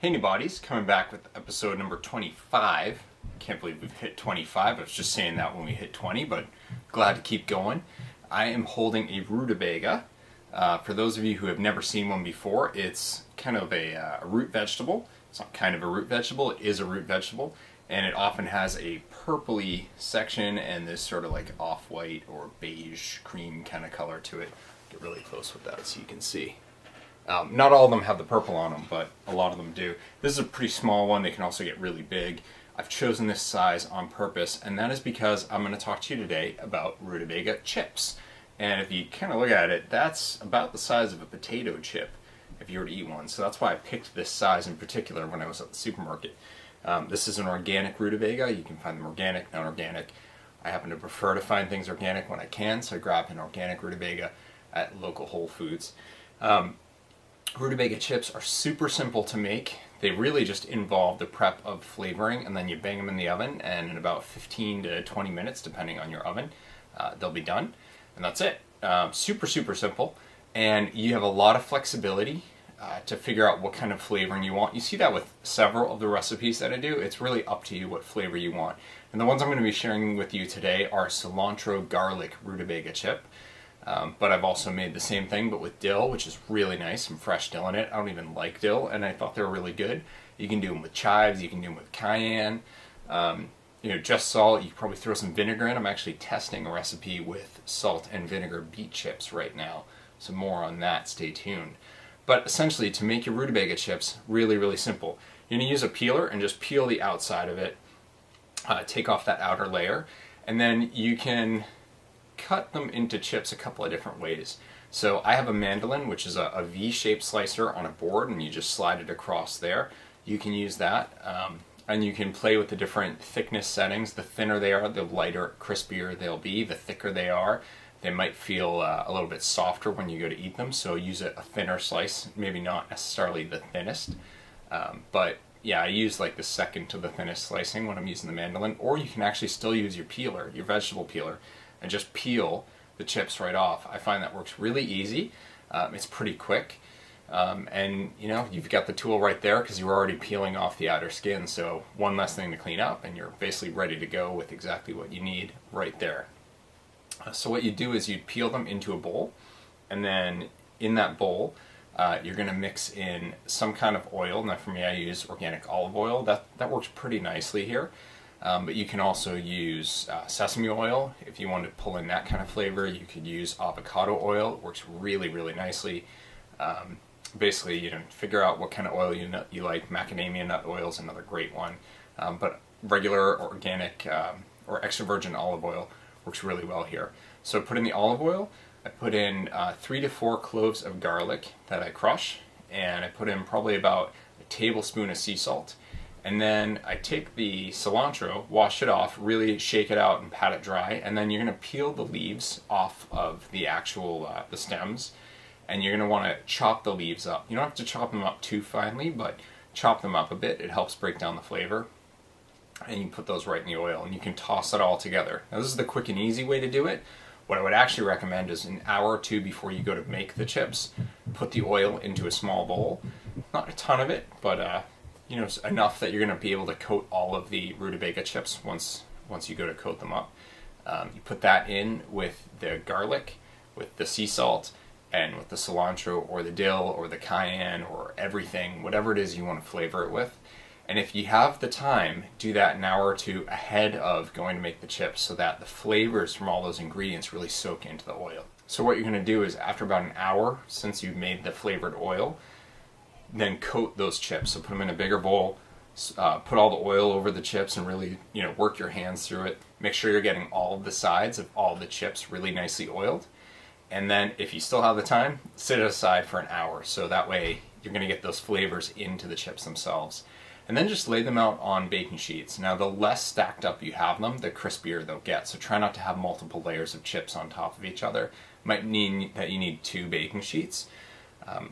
Hey new bodies, coming back with episode number 25. Can't believe we've hit 25. I was just saying that when we hit 20, but glad to keep going. I am holding a rutabaga. For those of you who have never seen one before, it's kind of a root vegetable. It's not kind of a root vegetable, it is a root vegetable. And it often has a purpley section and this sort of like off-white or beige cream kind of color to it. Get really close with that so you can see. Not all of them have the purple on them, but a lot of them do. This is a pretty small one. They can also get really big. I've chosen this size on purpose, and that is because I'm going to talk to you today about rutabaga chips. And if you kind of look at it, that's about the size of a potato chip if you were to eat one. So that's why I picked this size in particular when I was at the supermarket. This is an organic rutabaga. You can find them organic, non-organic. I happen to prefer to find things organic when I can, so I grab an organic rutabaga at local Whole Foods. Rutabaga chips are super simple to make. They really just involve the prep of flavoring, and then you bang them in the oven, and in about 15 to 20 minutes, depending on your oven, they'll be done. And that's it. Super simple. And you have a lot of flexibility to figure out what kind of flavoring you want. You see that with several of the recipes that I do. It's really up to you what flavor you want. And the ones I'm going to be sharing with you today are cilantro garlic rutabaga chip. But I've also made the same thing, but with dill, which is really nice, some fresh dill in it. I don't even like dill, and I thought they were really good. You can do them with chives, you can do them with cayenne, just salt. You can probably throw some vinegar in. I'm actually testing a recipe with salt and vinegar beet chips right now, so more on that, stay tuned. But essentially, to make your rutabaga chips, really simple. You're going to use a peeler and just peel the outside of it, take off that outer layer, and then you can cut them into chips a couple of different ways. So I have a mandolin, which is a V-shaped slicer on a board, and you just slide it across there. You can use that, and you can play with the different thickness settings. The thinner they are, the lighter, crispier they'll be. The thicker they are, they might feel a little bit softer when you go to eat them, so use a thinner slice, maybe not necessarily the thinnest, but yeah, I use like the second to the thinnest slicing when I'm using the mandolin, or you can actually still use your peeler, your vegetable peeler, and just peel the chips right off. I find that works really easy. It's pretty quick, and you've got the tool right there because you're already peeling off the outer skin, so one less thing to clean up and you're basically ready to go with exactly what you need right there. So what you do is you peel them into a bowl, and then in that bowl you're going to mix in some kind of oil. Now for me, I use organic olive oil. That works pretty nicely here. But you can also use sesame oil if you want to pull in that kind of flavor. You could use avocado oil. It works really nicely. Basically, figure out what kind of oil you like. Macadamia nut oil is another great one. But regular organic or extra virgin olive oil works really well here. So put in the olive oil. I put in 3 to 4 cloves of garlic that I crush, and I put in probably about a tablespoon of sea salt. And then I take the cilantro, wash it off, really shake it out and pat it dry, and then you're going to peel the leaves off of the actual the stems, and you're going to want to chop the leaves up. You don't have to chop them up too finely, but chop them up a bit. It helps break down the flavor. And you put those right in the oil, and you can toss it all together. Now this is the quick and easy way to do it. What I would actually recommend is an hour or two before you go to make the chips, put the oil into a small bowl. Not a ton of it, but enough that you're going to be able to coat all of the rutabaga chips once you go to coat them up. You put that in with the garlic, with the sea salt, and with the cilantro or the dill or the cayenne or everything, whatever it is you want to flavor it with. And if you have the time, do that an hour or two ahead of going to make the chips so that the flavors from all those ingredients really soak into the oil. So what you're going to do is after about an hour since you've made the flavored oil, then coat those chips. So put them in a bigger bowl, put all the oil over the chips and really, work your hands through it. Make sure you're getting all of the sides of all the chips really nicely oiled. And then if you still have the time, set it aside for an hour. So that way you're going to get those flavors into the chips themselves. And then just lay them out on baking sheets. Now the less stacked up you have them, the crispier they'll get. So try not to have multiple layers of chips on top of each other. It might mean that you need 2 baking sheets.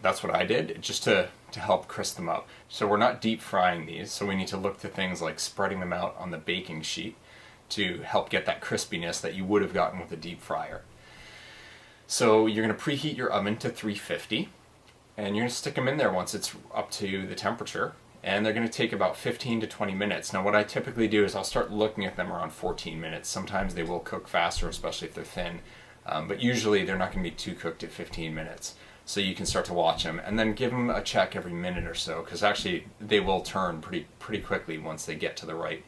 That's what I did, just to help crisp them up. So we're not deep frying these, so we need to look to things like spreading them out on the baking sheet to help get that crispiness that you would have gotten with a deep fryer. So you're going to preheat your oven to 350, and you're going to stick them in there once it's up to the temperature, and they're going to take about 15 to 20 minutes. Now what I typically do is I'll start looking at them around 14 minutes. Sometimes they will cook faster, especially if they're thin, but usually they're not going to be too cooked at 15 minutes. So you can start to watch them and then give them a check every minute or so, because actually they will turn pretty quickly once they get to the right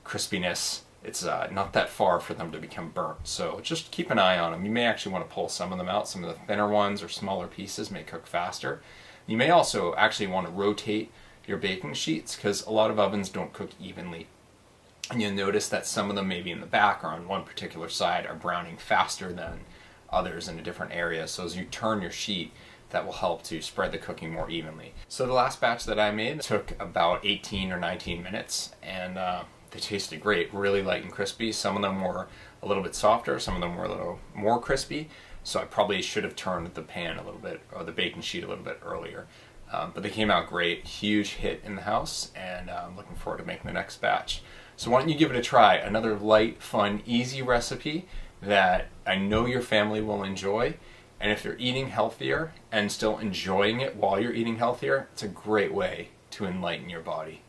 crispiness. It's not that far for them to become burnt, so just keep an eye on them. You may actually want to pull some of them out. Some of the thinner ones or smaller pieces may cook faster. You may also actually want to rotate your baking sheets, because a lot of ovens don't cook evenly. And you'll notice that some of them, maybe in the back or on one particular side, are browning faster than others in a different area. So as you turn your sheet, that will help to spread the cooking more evenly. So the last batch that I made took about 18 or 19 minutes, and they tasted great, really light and crispy. Some of them were a little bit softer, some of them were a little more crispy, so I probably should have turned the pan a little bit, or the baking sheet a little bit earlier. But they came out great, huge hit in the house, and I'm looking forward to making the next batch. So why don't you give it a try? Another light, fun, easy recipe that I know your family will enjoy. And if you're eating healthier and still enjoying it while you're eating healthier, it's a great way to enlighten your body.